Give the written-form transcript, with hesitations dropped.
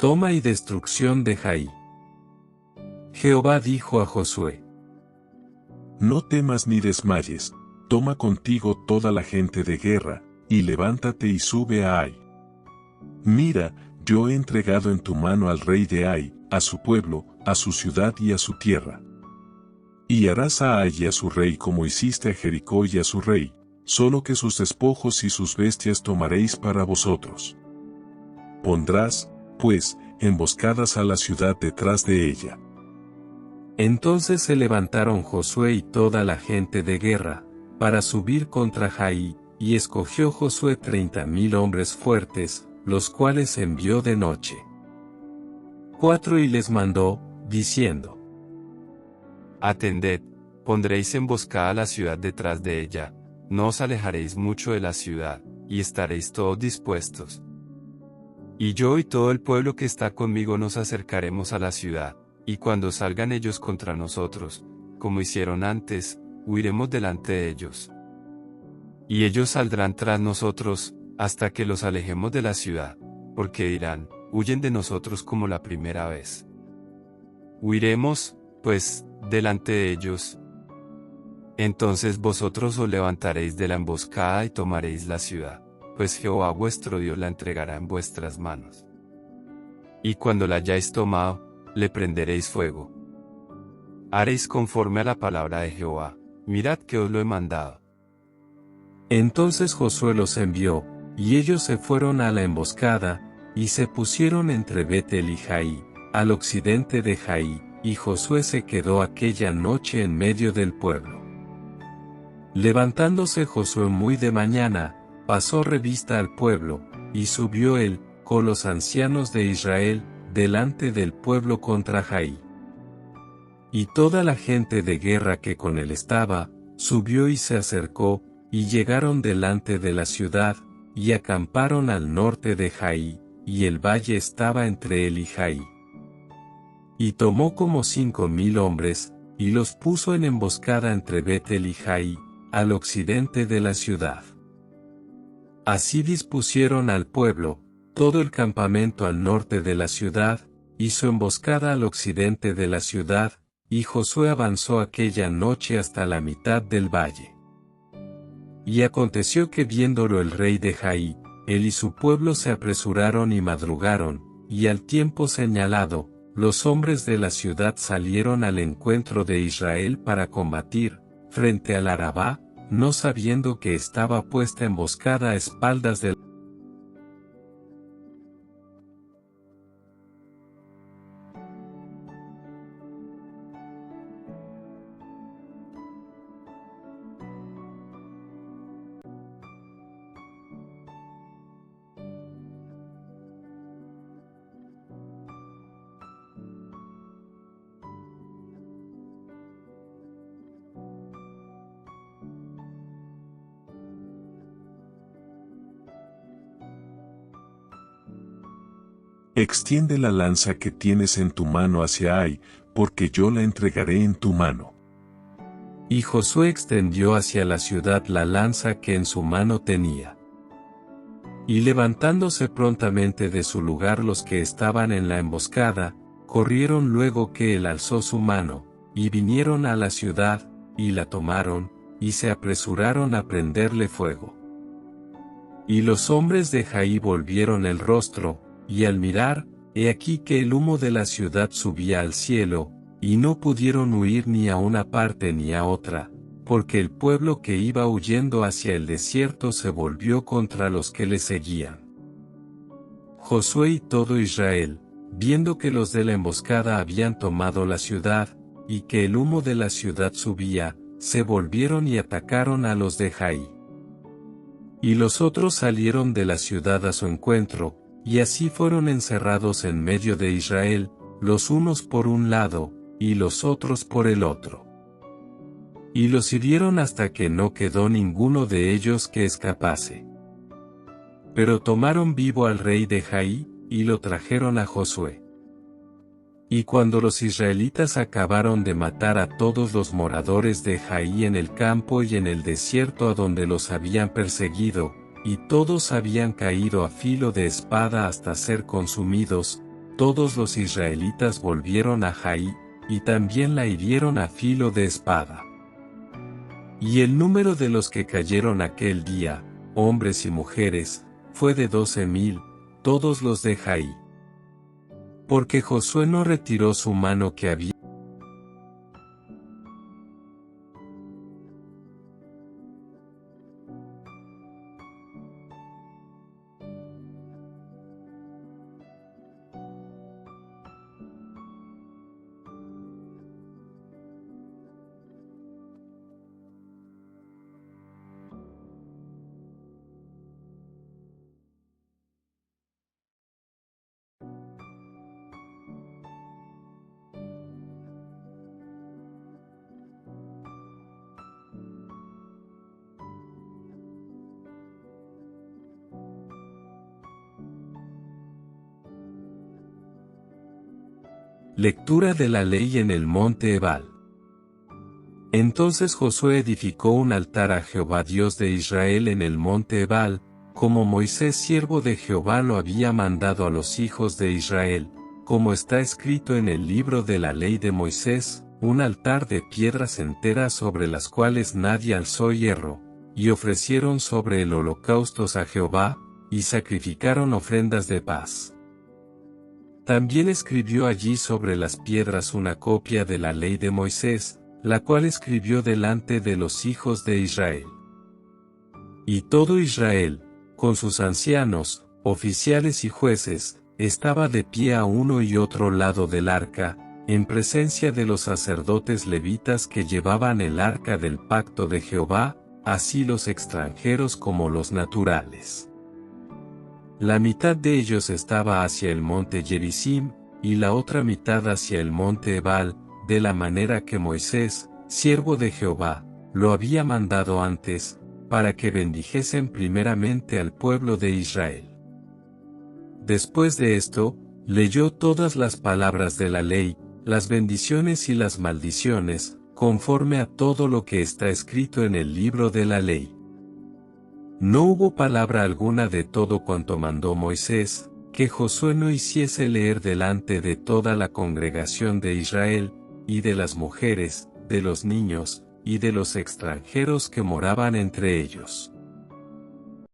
Toma y destrucción de Jai. Jehová dijo a Josué: No temas ni desmayes, toma contigo toda la gente de guerra, y levántate y sube a Ai. Mira, yo he entregado en tu mano al rey de Ai, a su pueblo, a su ciudad y a su tierra. Y harás a Ai y a su rey como hiciste a Jericó y a su rey, solo que sus despojos y sus bestias tomaréis para vosotros. Pondrás, pues, emboscadas a la ciudad detrás de ella. Entonces se levantaron Josué y toda la gente de guerra, para subir contra Jai, y escogió Josué 30,000 hombres fuertes, los cuales envió de noche. 4 Y les mandó, diciendo: Atended, pondréis emboscada a la ciudad detrás de ella, no os alejaréis mucho de la ciudad, y estaréis todos dispuestos. Y yo y todo el pueblo que está conmigo nos acercaremos a la ciudad, y cuando salgan ellos contra nosotros, como hicieron antes, huiremos delante de ellos. Y ellos saldrán tras nosotros, hasta que los alejemos de la ciudad, porque dirán: huyen de nosotros como la primera vez. Huiremos, pues, delante de ellos. Entonces vosotros os levantaréis de la emboscada y tomaréis la ciudad, pues Jehová vuestro Dios la entregará en vuestras manos. Y cuando la hayáis tomado, le prenderéis fuego. Haréis conforme a la palabra de Jehová, mirad que os lo he mandado. Entonces Josué los envió, y ellos se fueron a la emboscada, y se pusieron entre Betel y Jai, al occidente de Jai, y Josué se quedó aquella noche en medio del pueblo. Levantándose Josué muy de mañana, pasó revista al pueblo, y subió él, con los ancianos de Israel, delante del pueblo contra Jai. Y toda la gente de guerra que con él estaba, subió y se acercó, y llegaron delante de la ciudad, y acamparon al norte de Jai, y el valle estaba entre él y Jai. Y tomó como 5,000 hombres, y los puso en emboscada entre Betel y Jai, al occidente de la ciudad. Así dispusieron al pueblo, todo el campamento al norte de la ciudad, y su emboscada al occidente de la ciudad, y Josué avanzó aquella noche hasta la mitad del valle. Y aconteció que viéndolo el rey de Jai, él y su pueblo se apresuraron y madrugaron, y al tiempo señalado, los hombres de la ciudad salieron al encuentro de Israel para combatir, frente al Arabá, no sabiendo que estaba puesta emboscada a espaldas del Extiende la lanza que tienes en tu mano hacia Ai, porque yo la entregaré en tu mano. Y Josué extendió hacia la ciudad la lanza que en su mano tenía. Y levantándose prontamente de su lugar los que estaban en la emboscada, corrieron luego que él alzó su mano, y vinieron a la ciudad, y la tomaron, y se apresuraron a prenderle fuego. Y los hombres de Jai volvieron el rostro, y al mirar, he aquí que el humo de la ciudad subía al cielo, y no pudieron huir ni a una parte ni a otra, porque el pueblo que iba huyendo hacia el desierto se volvió contra los que le seguían. Josué y todo Israel, viendo que los de la emboscada habían tomado la ciudad, y que el humo de la ciudad subía, se volvieron y atacaron a los de Jai. Y los otros salieron de la ciudad a su encuentro, y así fueron encerrados en medio de Israel, los unos por un lado, y los otros por el otro. Y los hirieron hasta que no quedó ninguno de ellos que escapase. Pero tomaron vivo al rey de Jai, y lo trajeron a Josué. Y cuando los israelitas acabaron de matar a todos los moradores de Jai en el campo y en el desierto a donde los habían perseguido, y todos habían caído a filo de espada hasta ser consumidos, todos los israelitas volvieron a Jai, y también la hirieron a filo de espada. Y el número de los que cayeron aquel día, hombres y mujeres, fue de 12,000, todos los de Jai. Porque Josué no retiró su mano que había. Lectura de la ley en el monte Ebal. Entonces Josué edificó un altar a Jehová Dios de Israel en el monte Ebal, como Moisés siervo de Jehová lo había mandado a los hijos de Israel, como está escrito en el libro de la ley de Moisés, un altar de piedras enteras sobre las cuales nadie alzó hierro, y ofrecieron sobre el holocaustos a Jehová, y sacrificaron ofrendas de paz. También escribió allí sobre las piedras una copia de la ley de Moisés, la cual escribió delante de los hijos de Israel. Y todo Israel, con sus ancianos, oficiales y jueces, estaba de pie a uno y otro lado del arca, en presencia de los sacerdotes levitas que llevaban el arca del pacto de Jehová, así los extranjeros como los naturales. La mitad de ellos estaba hacia el monte Gerizim, y la otra mitad hacia el monte Ebal, de la manera que Moisés, siervo de Jehová, lo había mandado antes, para que bendijesen primeramente al pueblo de Israel. Después de esto, leyó todas las palabras de la ley, las bendiciones y las maldiciones, conforme a todo lo que está escrito en el libro de la ley. No hubo palabra alguna de todo cuanto mandó Moisés, que Josué no hiciese leer delante de toda la congregación de Israel, y de las mujeres, de los niños, y de los extranjeros que moraban entre ellos.